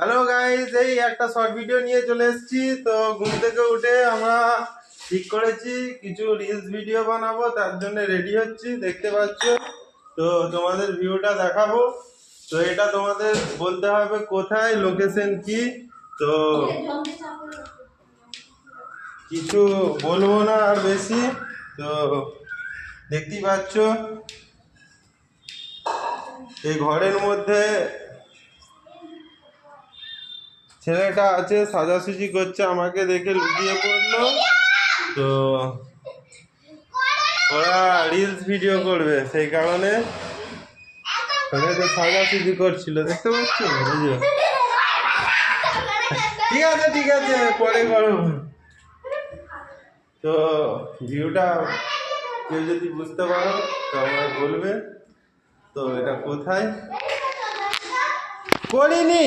Hello guys, এই একটা short video নিয়ে চলে এসেছি। তো ঘুম থেকে উঠে আমরা ঠিক করেছি কিছু রিলস ভিডিও বানাবো, তার জন্য রেডি হচ্ছি, দেখতে পাচ্ছ। তো তোমাদের ভিউটা দেখাবো। তো এটা তোমাদের বলতে হবে কোথায়, লোকেশন কি। তো কিছু বলবো না আর বেশি। তো দেখতেই পাচ্ছ এই ঘরের মধ্যে ছেলেটা আছে, সাজাসুজি করছে, আমাকে দেখে লুকিয়ে পড়লো। তো ওরা রিলস ভিডিও করবে, সেই কারণে ওদেরকে সাজাসুজি করছিল, দেখতে পাচ্ছ। ঠিক আছে ঠিক আছে, পরে করো। তো ভিউটা কেউ যদি বুঝতে পারো তো আমায় বলবে। তো এটা কোথায় করিনি।